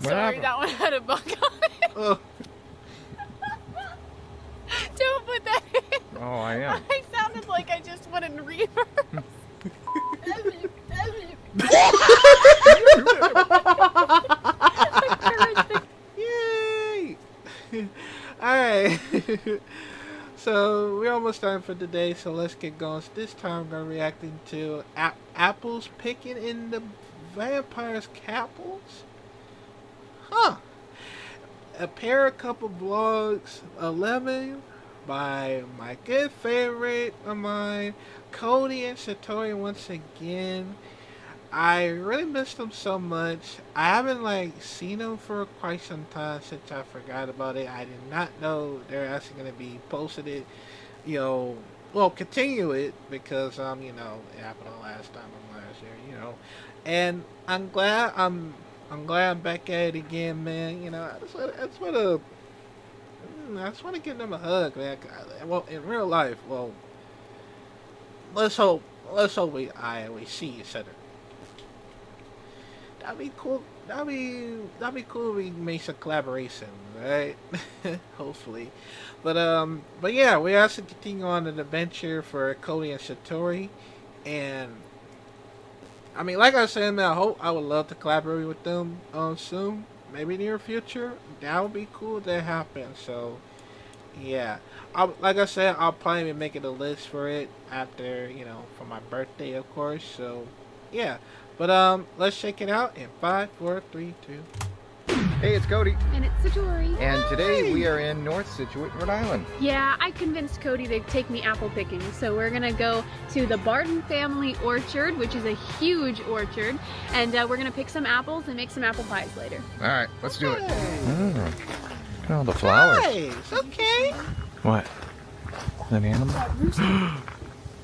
Sorry, that one had a bug on it. Oh. Don't put that in. Oh, I am. I sounded like I just went in reverse. Yay! Alright. So we're almost done for today, so let's get going. So this time I'm going to be reacting to apples picking in the vampire's capitals. Huh. A ParaCouple vlogs 11 by my good favorite of mine, Cody and Satori once again. I really missed them so much. I haven't seen them for quite some time since I forgot about it. I did not know they're actually going to be posted it, well, continue it because it happened the last time last year, And I'm glad I'm back at it again, man. I just want to give them a hug, man. Well, in real life, well, let's hope we see each other. That'd be cool. That'd be cool if we make some collaboration, right? Hopefully. But yeah, we also continue on an adventure for Cody and Satori. And I mean, like I said, man, I would love to collaborate with them soon. Maybe near future. That would be cool to happen. So yeah. Like I said, I'll probably be making a list for it after, for my birthday, of course. So yeah. But let's check it out in 5, 4, 3, 2. Hey, it's Cody. And it's Satori. And today we are in North Scituate, Rhode Island. Yeah, I convinced Cody to take me apple picking. So we're gonna go to the Barton family orchard, which is a huge orchard. And we're gonna pick some apples and make some apple pies later. All right, let's do it. Look at all the flowers. Nice. Okay. What? Is that an animal?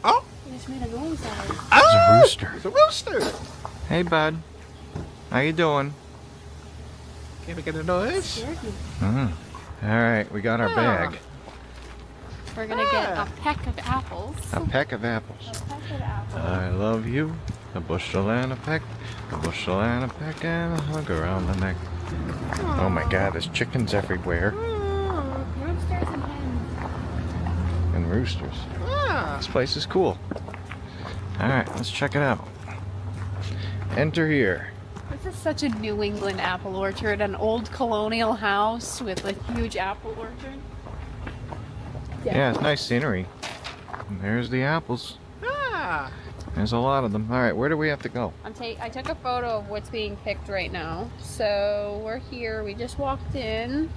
Oh. He just made a noise out of it. It's a rooster. It's a rooster. Hey, bud. How you doing? Can we get a noise? Scared me. All right, we got our bag. We're gonna get a peck of apples. A peck of apples. A peck of apples. I love you. A bushel and a peck. A bushel and a peck and a hug around the neck. Oh my God, there's chickens everywhere. Roosters and hens. And roosters. This place is cool. All right, let's check it out. Enter here. This is such a New England apple orchard, an old colonial house with a huge apple orchard. Yeah, it's nice scenery. And there's the apples. There's a lot of them. All right, where do we have to go? I took a photo of what's being picked right now. So we're here. We just walked in.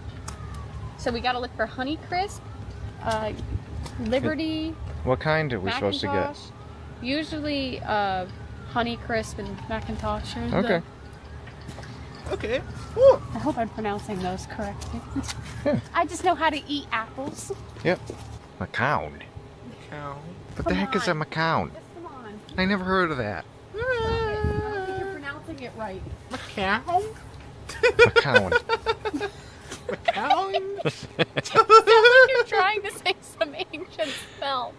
So we got to look for Honeycrisp, Liberty. What kind are we supposed to get? Usually Honeycrisp and Macintoshes. Okay. Okay. Ooh. I hope I'm pronouncing those correctly. Yeah. I just know how to eat apples. Yep. Macound. Cow. What the heck is a macound? Just come on. I never heard of that. I don't think you're pronouncing it right. Cow. Macound. Cow. Sounds like you're trying to say some ancient spell.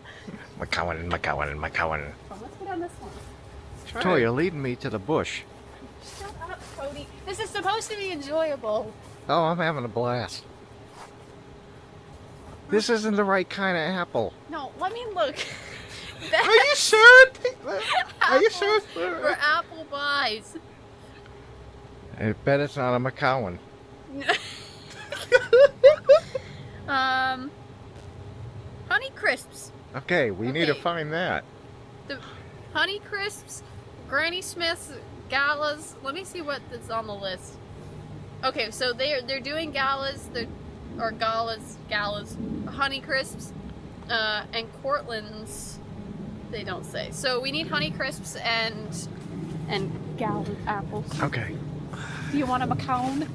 Macound. Well, let's get on this one. Toy, you're leading me to the bush. Shut up, Cody. This is supposed to be enjoyable. Oh, I'm having a blast. This isn't the right kind of apple. No, let me look. Are you sure? Are you sure? For apple pies. I bet it's not a Macoun. Honeycrisps. Okay, we need to Okay. find that. The Honeycrisps, Granny Smith's, Galas. Let me see what is on the list. Okay, so they're doing galas, galas, Honeycrisps, and Cortland's. They don't say. So we need Honeycrisps and Gala apples. Okay. Do you want a Macoun?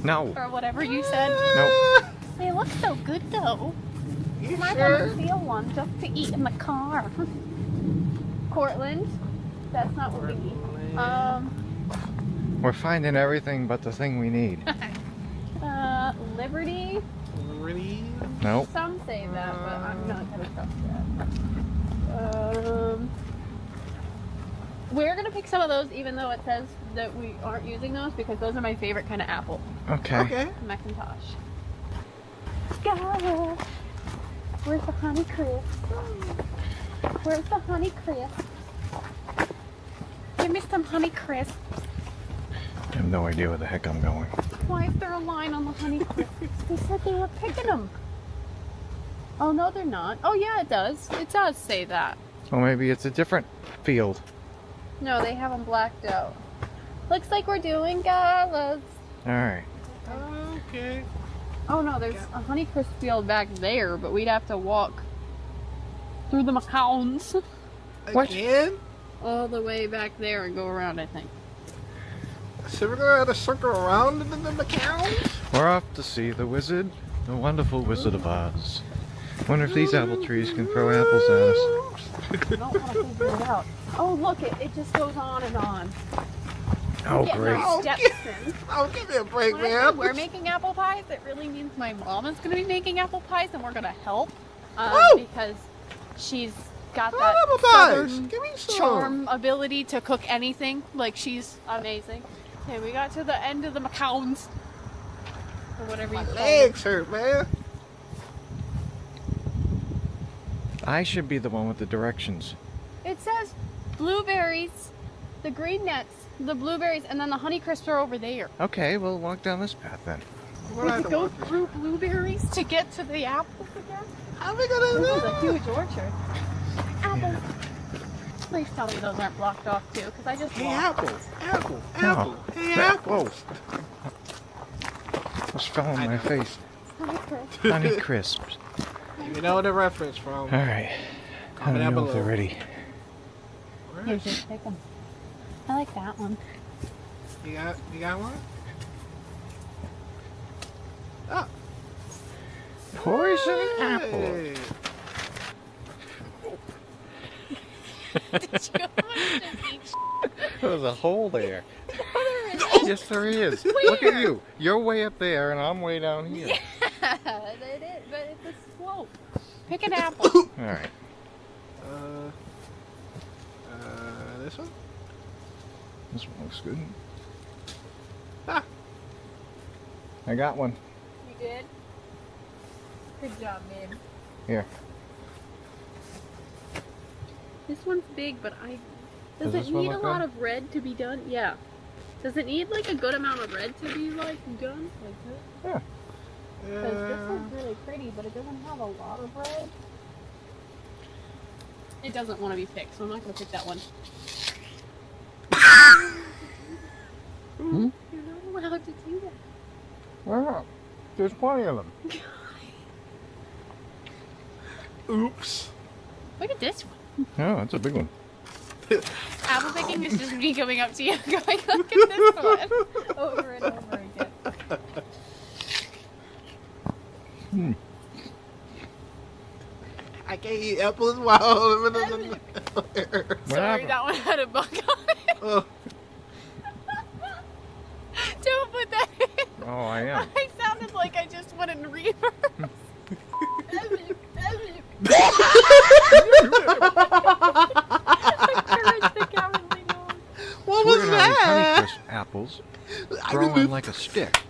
No. Or whatever you said? Nope. They look so good though. You I sure? want to steal one just to eat in the car. Cortland. That's not what we need. We're finding everything but the thing we need. Liberty. Really? Nope. Some say that, but I'm not gonna trust that. We're gonna pick some of those, even though it says that we aren't using those, because those are my favorite kind of apple. Okay. Okay. Macintosh. Gosh. Where's the Honey Crisp? Where's the Honey Crisp? Give me some Honey Crisp. I have no idea where the heck I'm going. Why is there a line on the Honey Crisp? They said they were picking them. Oh, no, they're not. Oh, yeah, it does. It does say that. Well, maybe it's a different field. No, they have them blacked out. Looks like we're doing galas. Alright. Okay. Oh, no, there's a Honey Crisp field back there, but we'd have to walk through the macawns What? Again? all the way back there and go around, I think. So we're gonna have to circle around the Macau? We're off to see the wizard, the wonderful Wizard of Oz. Wonder if these apple trees can throw apples at us. I don't want to figure it out. Oh, look, it just goes on and on. Oh, Getting great. our steps in. Oh, give me a break, When I say man. we're making apple pies, it really means my mom is going to be making apple pies, and we're going to help Oh! because she's got Oh, that apple pies. southern Give me some. charm ability to cook anything. Like, she's amazing. Okay, we got to the end of the macawns. Or whatever My you call it. legs hurt, man. I should be the one with the directions. It says blueberries, the green nuts, the blueberries, and then the Honey Crisps are over there. Okay, we'll walk down this path then. We're We gonna could go have to walk through blueberries to get to the apples again. this. How we gonna This is do a huge orchard. Apples. Please tell me those aren't blocked off too, because I just Hey, walked. apple. Hey, apple. Almost fell on my face. Honey Crisp. Honey crisps. You know the reference from. Alright. I Comment don't down know if they're below. ready. Here, just pick them. I like that one. You got one? Oh. Poison apple. Hey. Did you almost eat? There's a hole there. There is. Yes, there is. Look at you. You're way up there and I'm way down here. Yeah, it is, but it's a slope. Pick an apple. Alright. This one? This one looks good. Ah. I got one. You did? Good job, babe. Here. This one's big, but Does does this it one need a look lot good? of red to be done? Yeah. Does it need like a good amount of red to be like done? Like this? Yeah. Because this one's really pretty, but it doesn't have a lot of red. It doesn't want to be picked, so I'm not going to pick that one. Hmm? You're not allowed to do that. Well, there's plenty of them. Oops. Look at this one. Oh, that's a big one. Apple picking is just me coming up to you going, look at this one. Over and over again. Hmm. I can't eat apples while I'm in the Sorry, happened? that one had a bug on it. Oh, Don't put that in. Oh, I am. I sounded like I just went in reverse. what We're was gonna have these Honey that? Crisp apples I growing didn't- like a stick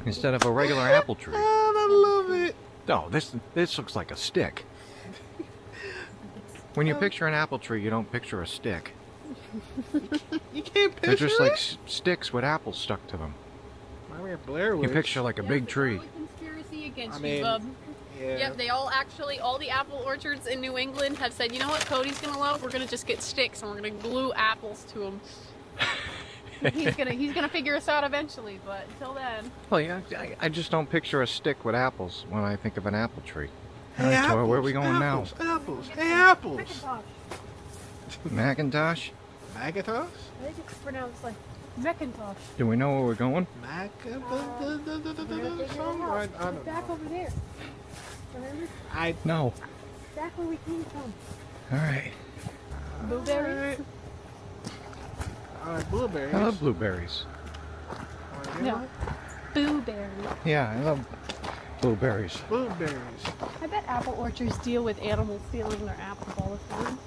instead of a regular apple tree. I love it. No, this looks like a stick. When you picture an apple tree, you don't picture a stick. You can't picture They're just like it? sticks with apples stuck to them. I mean, Blair You Witch. picture like a big tree. Conspiracy against I you, mean, bub. Yeah. Yep, they all the apple orchards in New England have said, you know what Cody's gonna love? We're gonna just get sticks and we're gonna glue apples to them. he's gonna figure us out eventually, but until then. Well, yeah, I just don't picture a stick with apples when I think of an apple tree. Hey, All right, Tor, apples, where are we going apples, Apples. Hey, apples. Macintosh. now? Macintosh? Macintosh? I think it's pronounced like Macintosh. Do we know where we're going? We're gonna figure it Song? out. I It's don't back know. over there. Remember? I. No. Back where we came from. All right. Blueberries? I like blueberries. I love blueberries. Wanna get No. one? Blueberries. Yeah, I love blueberries. Blueberries. I bet apple orchards deal with animals stealing their apples all the time.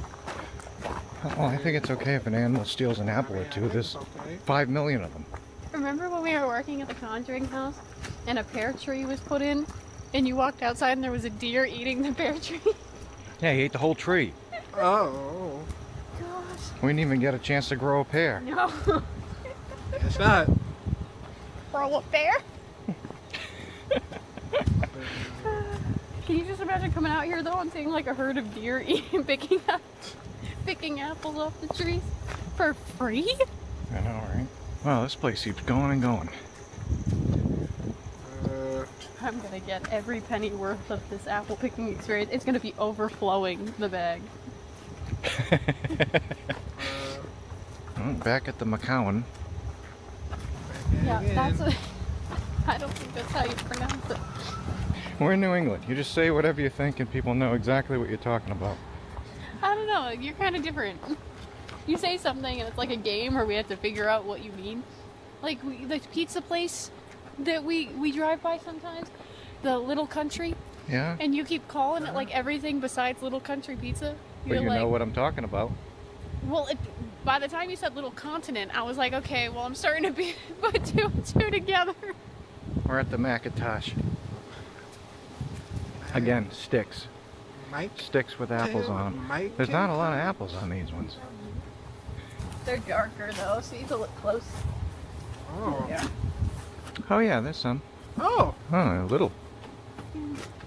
Well, I think it's okay if an animal steals an apple or two. There's Okay. 5 million of them. Remember when we were working at the Conjuring house and a pear tree was put in and you walked outside and there was a deer eating the pear tree? Yeah, he ate the whole tree. Oh. Gosh. We didn't even get a chance to grow a pear. No. It's not. Grow a pear? Can you just imagine coming out here though and seeing like a herd of deer eating, picking apples off the trees for free? I know, right? Well, this place keeps going and going. I'm gonna get every penny worth of this apple picking experience. It's gonna be overflowing the bag. Well, back at the McCowan. Yeah, that's a, I don't think that's how you pronounce it. We're in New England. You just say whatever you think and people know exactly what you're talking about. I don't know, you're kind of different. You say something and it's like a game or we have to figure out what you mean. Like the pizza place that we drive by sometimes, the Little Country, Yeah? and you keep calling it like everything besides Little Country Pizza. But you like, know what I'm talking about. well, by the time you said Little Continent, I was like, okay, well, I'm starting to put two and two together. We're at the Macintosh. Again, sticks. Mike. Sticks with apples on them. Mike. There's not a lot of apples on these ones. They're darker though, so you have to look close. Oh. Yeah. Oh yeah, there's some. Oh. Oh, a little.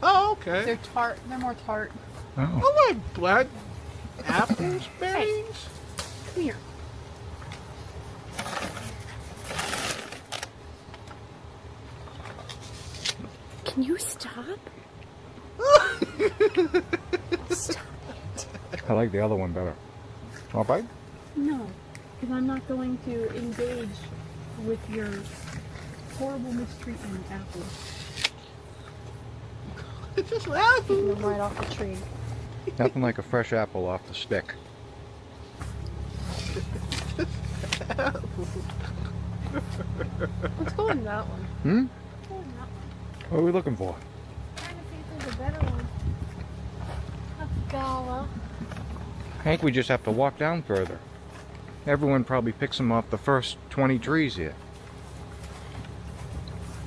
Oh, okay. They're tart. They're more tart. Oh. Oh, like black apples, berries. Come here. Can you stop? Stop it. I like the other one better. Want a bite? No, because I'm not going to engage with your horrible mistreatment of apples. It's just Eating apples. them right off the tree. Nothing like a fresh apple off the stick. Let's go in that one. Hmm? Let's go in that one. What are we looking for? Trying to see if there's a better one. That's Gala. I think we just have to walk down further. Everyone probably picks them off the first 20 trees here.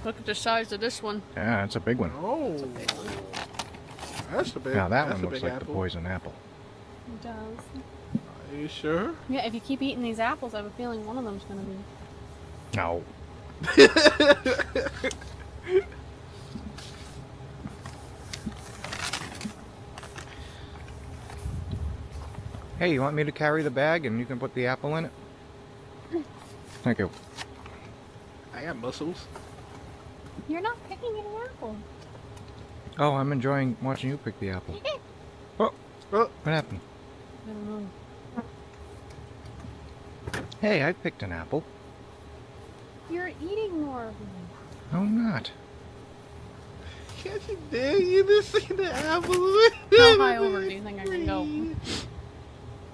Look at the size of this one. Yeah, it's a big one. Oh. It's a big one. That's a big. Now that that's one a looks big like apple. the poison apple. It does. Are you sure? Yeah, if you keep eating these apples, I have a feeling one of them's gonna be. No. Hey, you want me to carry the bag and you can put the apple in it? Thank you. I got muscles. You're not picking an apple. Oh, I'm enjoying watching you pick the apple. Oh, Oh, what happened? I don't know. Hey, I picked an apple. You're eating more of them. No, I'm not. can't you dare you to see the apple? How high over do you think I can go?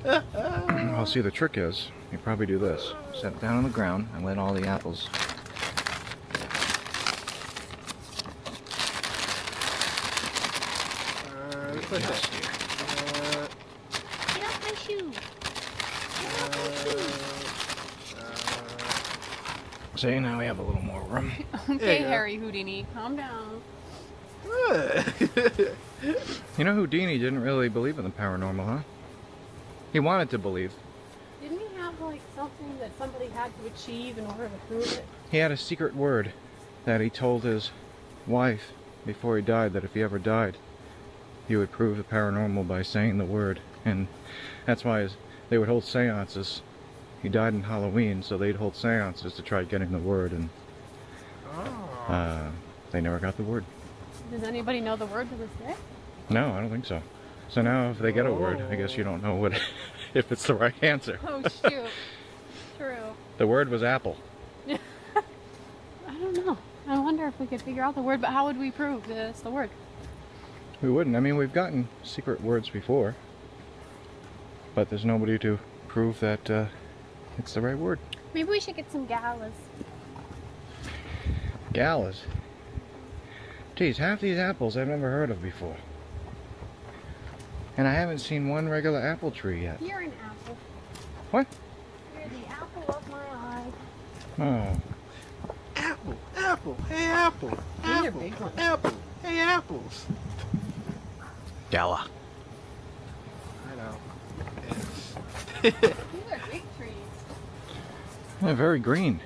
Well, see, the trick is, you probably do this. Set it down on the ground and let all the apples. Let's put Yes, that. dear. Get off my shoe. See, now we have a little more room. Okay, you go. Harry Houdini, calm down. You know, Houdini didn't really believe in the paranormal, huh? He wanted to believe. Didn't he have like something that somebody had to achieve in order to prove it? He had a secret word that he told his wife before he died, that if he ever died, he would prove the paranormal by saying the word. And that's why they would hold seances. He died in Halloween, so they'd hold seances to try getting the word, and they never got the word. Does anybody know the word to this day? No, I don't think so. So now if they get a word, I guess you don't know what if it's the right answer. Oh shoot. True. The word was apple. I don't know. I wonder if we could figure out the word, but how would we prove that it's the word? We wouldn't. I mean, we've gotten secret words before, but there's nobody to prove that it's the right word. Maybe we should get some galas. Galas. Geez, half these apples I've never heard of before. And I haven't seen one regular apple tree yet. You're an apple. What? You're the apple of my eye. Oh. Apple, apple, hey apple, These are apple, big ones. apple, hey apples. Gala. I know. These are big trees. They're very green.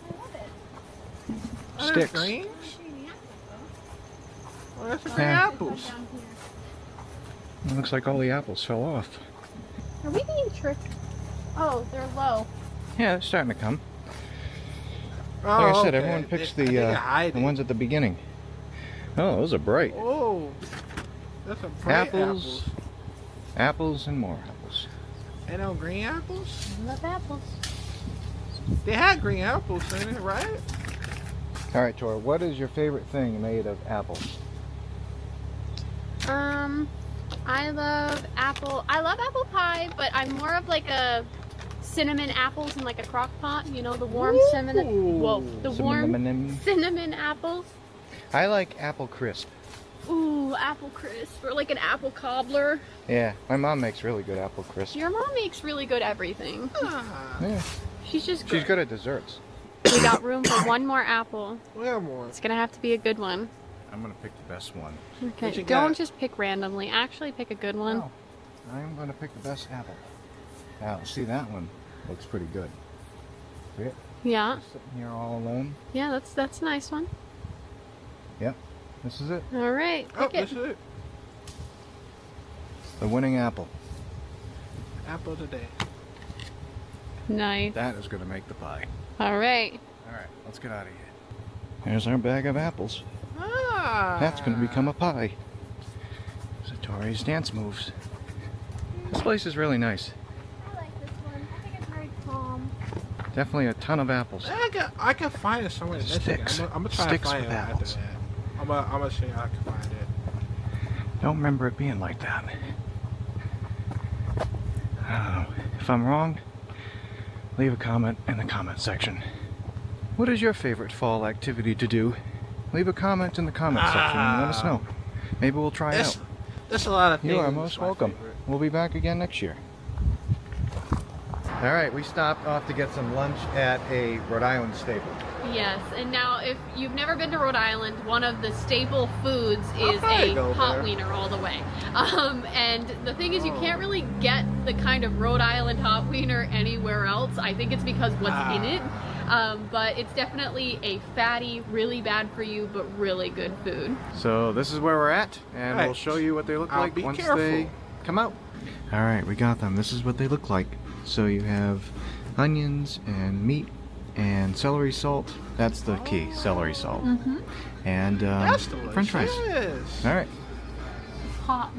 I love it. Are Sticks. there greens? Well, that's green Yeah. apples. It looks like all the apples fell off. Are we being tricked? Oh, they're low. Yeah, they're starting to come. Oh, Like I said, okay. everyone picks I think the I hide it. ones at the beginning. Oh, those are bright. Oh, that's a bright Apples. Apples and more apples. Ain't no green apples? I love apples. They had green apples in it, right? All right, Tor, what is your favorite thing made of apples? I love apple. I love apple pie, but I'm more of like a cinnamon apples in like a crock pot. You know, the warm cinnamon. Whoa, the warm cinnamon apples. I like apple crisp. Ooh, apple crisp, or like an apple cobbler. Yeah, my mom makes really good apple crisp. Your mom makes really good everything. Ah, Yeah, She's just she's good at desserts. We got room for one more apple. well, more. It's gonna have to be a good one. I'm gonna pick the best one. Okay, What you don't got? just pick randomly. Actually, pick a good one. No, I'm gonna pick the best apple. Now, see, that one looks pretty good. See it? Yeah, Just sitting here all alone. yeah, that's a nice one. Yep, this is it. All right, Oh, pick it. this is it. The winning apple. Apple today. Nice. That is gonna make the pie. All right. All right, let's get out of here. Here's our bag of apples. Ah. That's gonna become a pie. Satori's dance moves. This place is really nice. I like this one. I think it's very calm. Definitely a ton of apples. I can find it somewhere in Michigan. Sticks. I'm gonna try Sticks to find with it after apples. that. I'm gonna see if I can find it. Don't remember it being like that. If I'm wrong, leave a comment in the comment section. What is your favorite fall activity to do? Leave a comment in the comment section and let us know. Maybe we'll try it out. There's a lot of things. You are most my welcome. favorite. We'll be back again next year. All right, we stopped off to get some lunch at a Rhode Island staple. Yes, and now if you've never been to Rhode Island, one of the staple foods is probably a go hot there. wiener all the way. And the thing is, you can't really get the kind of Rhode Island hot wiener anywhere else. I think it's because what's in it. But it's definitely a fatty, really bad for you, but really good food. So this is where we're at, and Right. we'll show you what they look I'll like be once careful. they come out. All right, we got them. This is what they look like. So you have onions and meat and celery salt. That's the key, celery salt. Mm-hmm. And That's delicious. French fries. All right, Hot.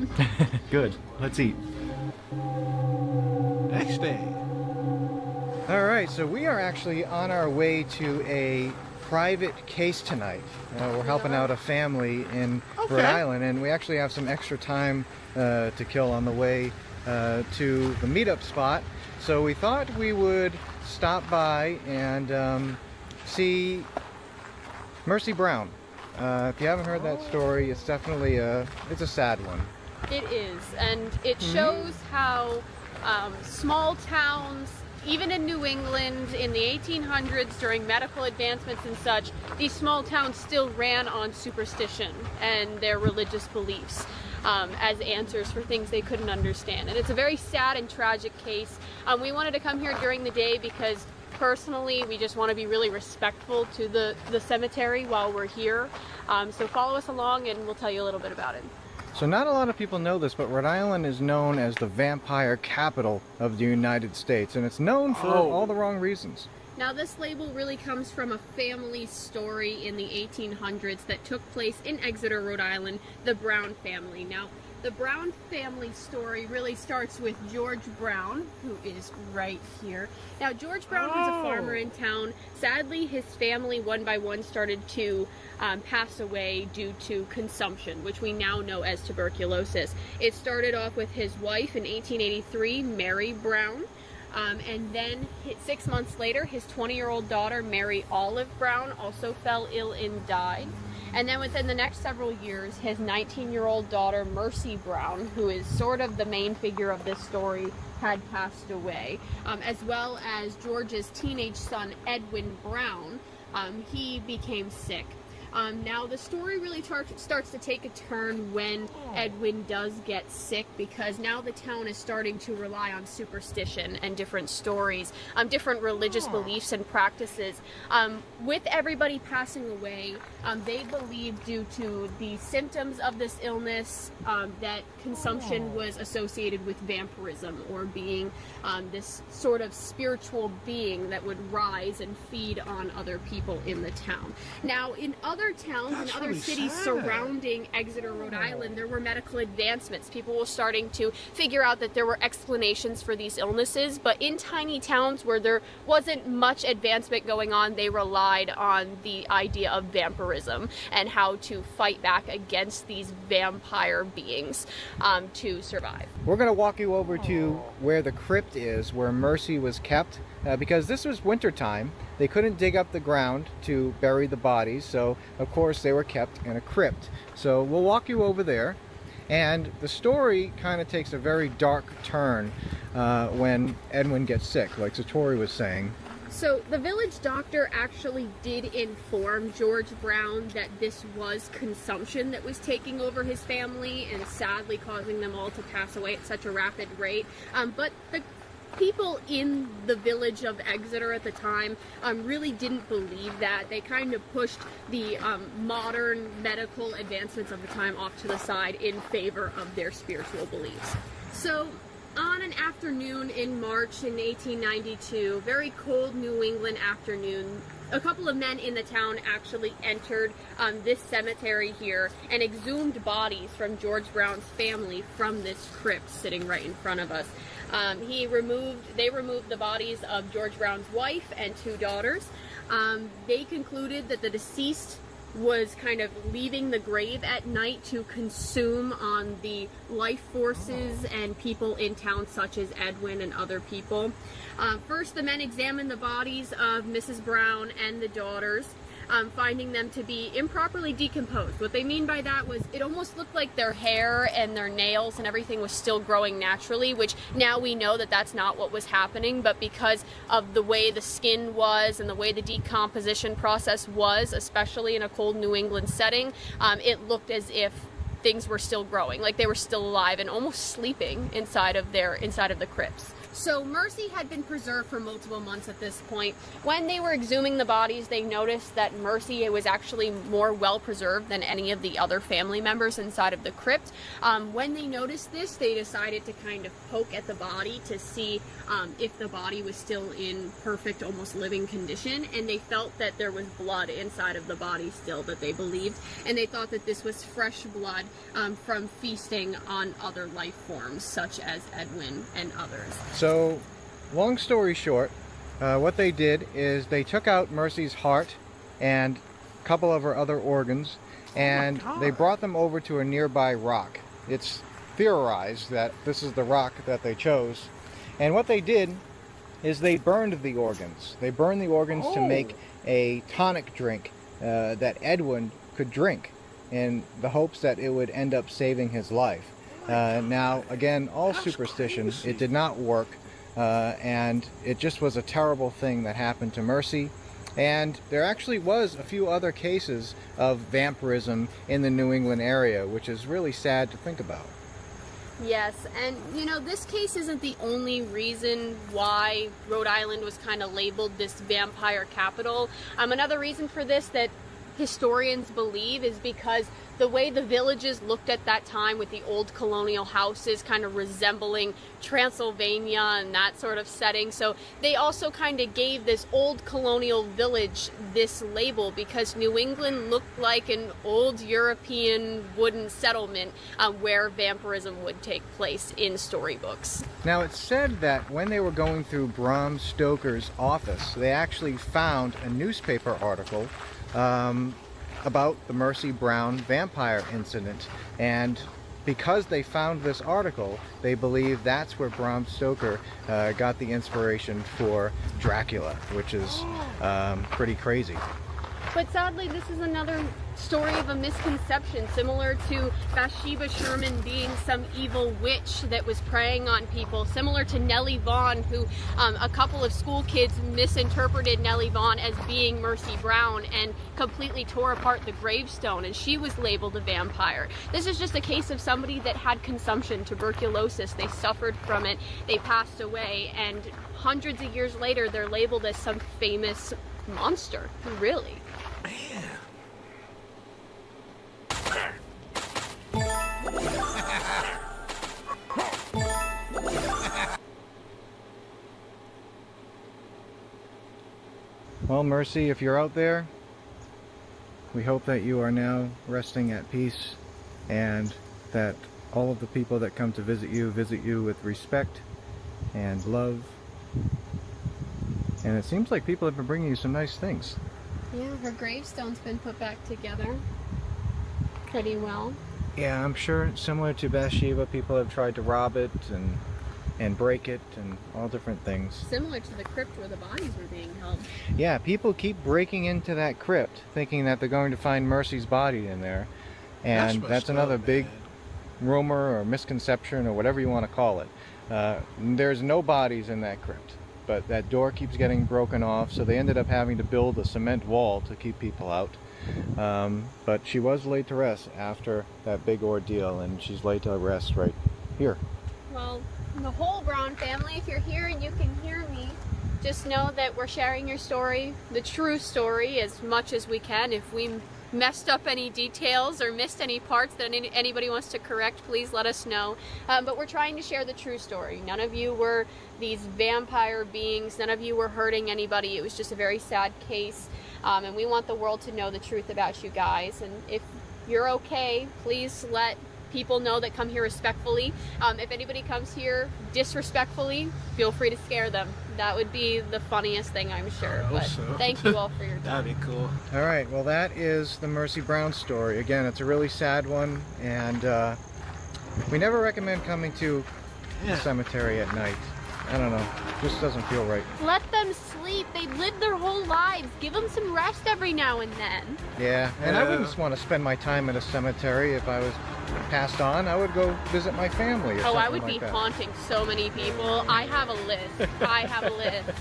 good. Let's eat. Next day. All right, so we are actually on our way to a private case tonight. We're helping out a family in Rhode Okay. Island, and we actually have some extra time to kill on the way to the meetup spot. So we thought we would stop by and see Mercy Brown. If you haven't heard that story, it's definitely it's a sad one. It is, and it shows how small towns, even in New England in the 1800s during medical advancements and such, these small towns still ran on superstition and their religious beliefs as answers for things they couldn't understand. And it's a very sad and tragic case. We wanted to come here during the day because personally we just want to be really respectful to the cemetery while we're here. So follow us along and we'll tell you a little bit about it. So not a lot of people know this, but Rhode Island is known as the vampire capital of the United States, and it's known for all the wrong reasons. Now this label really comes from a family story in the 1800s that took place in Exeter, Rhode Island, the Brown family. Now the Brown family story really starts with George Brown, who is right here. Now George Brown was a farmer in town. Sadly, his family one by one started to pass away due to consumption, which we now know as tuberculosis. It started off with his wife in 1883, Mary Brown. And then 6 months later, his 20-year-old daughter, Mary Olive Brown, also fell ill and died. And then within the next several years, his 19-year-old daughter, Mercy Brown, who is sort of the main figure of this story, had passed away, as well as George's teenage son, Edwin Brown. He became sick. Now the story really starts to take a turn when Edwin does get sick, because now the town is starting to rely on superstition and different stories, different religious beliefs and practices. With everybody passing away, they believe due to the symptoms of this illness that consumption was associated with vampirism, or being this sort of spiritual being that would rise and feed on other people in the town. Now in other towns and other cities surrounding Exeter, Rhode Island, there were medical advancements. People were starting to figure out that there were explanations for these illnesses, but in tiny towns where there wasn't much advancement going on, they relied on the idea of vampirism and how to fight back against these vampire beings to survive. We're going to walk you over to where the crypt is, where Mercy was kept, because this was winter time. They couldn't dig up the ground to bury the bodies, so of course they were kept in a crypt. So we'll walk you over there, and the story kind of takes a very dark turn when Edwin gets sick, like Satori was saying. So the village doctor actually did inform George Brown that this was consumption that was taking over his family and sadly causing them all to pass away at such a rapid rate. But the people in the village of Exeter at the time really didn't believe that. They kind of pushed the modern medical advancements of the time off to the side in favor of their spiritual beliefs. So on an afternoon in March in 1892, very cold New England afternoon, a couple of men in the town actually entered this cemetery here and exhumed bodies from George Brown's family from this crypt sitting right in front of us. They removed the bodies of George Brown's wife and 2 daughters. They concluded that the deceased was kind of leaving the grave at night to consume on the life forces and people in town, such as Edwin and other people. First, the men examined the bodies of Mrs. Brown and the daughters, finding them to be improperly decomposed. What they mean by that was it almost looked like their hair and their nails and everything was still growing naturally, which now we know that that's not what was happening, but because of the way the skin was and the way the decomposition process was, especially in a cold New England setting, it looked as if things were still growing, like they were still alive and almost sleeping inside of the crypts. So Mercy had been preserved for multiple months at this point. When they were exhuming the bodies, they noticed that Mercy was actually more well preserved than any of the other family members inside of the crypt. When they noticed this, they decided to kind of poke at the body to see if the body was still in perfect, almost living condition, and they felt that there was blood inside of the body still that they believed, and they thought that this was fresh blood from feasting on other life forms such as Edwin and others. So, long story short, what they did is they took out Mercy's heart and a couple of her other organs, and they brought them over to a nearby rock. It's theorized that this is the rock that they chose. And what they did is they burned the organs. They burned the organs to make a tonic drink that Edwin could drink, in the hopes that it would end up saving his life. Now, again, all superstition. It did not work, and it just was a terrible thing that happened to Mercy. And there actually was a few other cases of vampirism in the New England area, which is really sad to think about. Yes, and you know, this case isn't the only reason why Rhode Island was kind of labeled this vampire capital. Another reason for this that historians believe is because the way the villages looked at that time with the old colonial houses kind of resembling Transylvania and that sort of setting. So they also kind of gave this old colonial village this label because New England looked like an old European wooden settlement where vampirism would take place in storybooks. Now, it's said that when they were going through Bram Stoker's office, they actually found a newspaper article about the Mercy Brown vampire incident, and because they found this article, they believe that's where Bram Stoker got the inspiration for Dracula, which is pretty crazy. But sadly, this is another story of a misconception, similar to Bathsheba Sherman being some evil witch that was preying on people, similar to Nellie Vaughn, who a couple of school kids misinterpreted Nellie Vaughn as being Mercy Brown and completely tore apart the gravestone, and she was labeled a vampire. This is just a case of somebody that had consumption, tuberculosis, they suffered from it, they passed away, and hundreds of years later they're labeled as some famous monster. Really? Man. Well, Mercy, if you're out there, we hope that you are now resting at peace, and that all of the people that come to visit you with respect and love. And it seems like people have been bringing you some nice things. Yeah, her gravestone's been put back together pretty well. Yeah, I'm sure similar to Bathsheba, people have tried to rob it and break it and all different things. Similar to the crypt where the bodies were being held. Yeah, people keep breaking into that crypt thinking that they're going to find Mercy's body in there. And that's another big rumor or misconception or whatever you want to call it. There's no bodies in that crypt, but that door keeps getting broken off, so they ended up having to build a cement wall to keep people out. But she was laid to rest after that big ordeal, and she's laid to rest right here. Well, the whole Brown family, if you're here and you can hear me, just know that we're sharing your story, the true story, as much as we can. If we messed up any details or missed any parts that anybody wants to correct, please let us know. But we're trying to share the true story. None of you were these vampire beings. None of you were hurting anybody. It was just a very sad case. And we want the world to know the truth about you guys. And if you're okay, please let people know that come here respectfully. If anybody comes here disrespectfully, feel free to scare them. That would be the funniest thing, I'm sure. But thank you all for your time. That'd be cool. All right, well, that is the Mercy Brown story. Again, it's a really sad one, and we never recommend coming to the cemetery at night. I don't know, it just doesn't feel right. Let them sleep. They lived their whole lives. Give them some rest every now and then. Yeah, and I wouldn't want to spend my time in a cemetery. If I was passed on, I would go visit my family or something I would like be that. haunting so many people. I have a list. I have a list.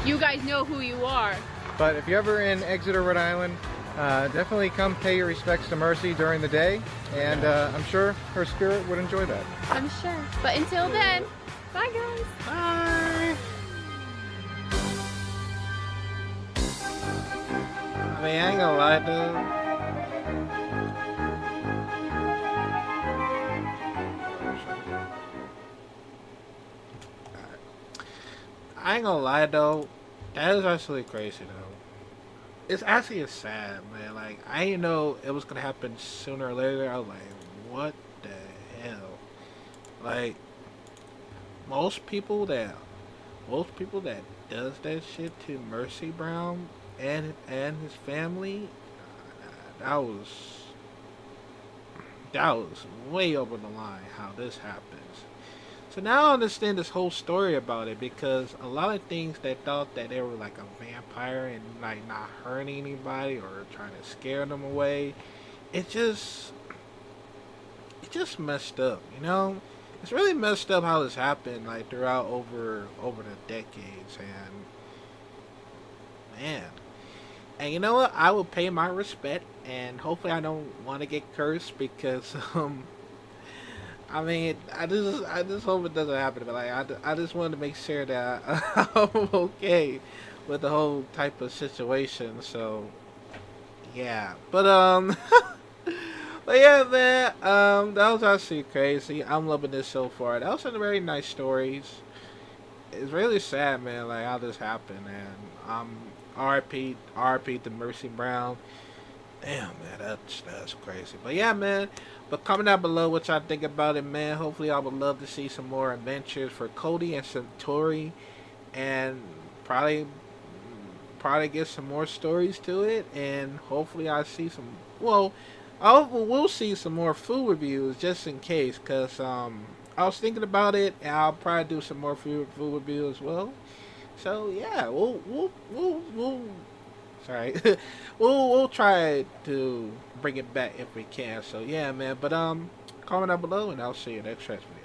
You guys know who you are. But if you're ever in Exeter, Rhode Island, definitely come pay your respects to Mercy during the day, and I'm sure her spirit would enjoy that. I'm sure. But until then, bye guys. Bye. I mean, I ain't gonna lie, dude. I ain't gonna lie though, that is actually crazy though. It's actually sad, man. Like, I didn't know it was gonna happen sooner or later. I was like, what the hell? Like, most people that does that shit to Mercy Brown and his family, that was way over the line how this happens. So now I understand this whole story about it, because a lot of things they thought that they were like a vampire and like not hurting anybody or trying to scare them away, it just messed up, you know? It's really messed up how this happened like throughout over the decades, and man. And you know what? I will pay my respect, and hopefully I don't want to get cursed, because I mean, I just hope it doesn't happen. But like, I just wanted to make sure that I'm okay with the whole type of situation. So yeah, but but yeah, man, that was actually crazy. I'm loving this so far. That was some very nice stories. It's really sad, man, like how this happened, and R.I.P. to Mercy Brown. Damn, man, that's crazy. But yeah, man. But comment down below what y'all think about it, man. Hopefully, I would love to see some more adventures for Cody and Centauri, and probably get some more stories to it. And hopefully, I see some. Well, we'll see some more food reviews just in case, cause I was thinking about it, and I'll probably do some more food review as well. So yeah, we'll Sorry. we'll try to bring it back if we can. So yeah, man. But comment down below, and I'll see you next transfer.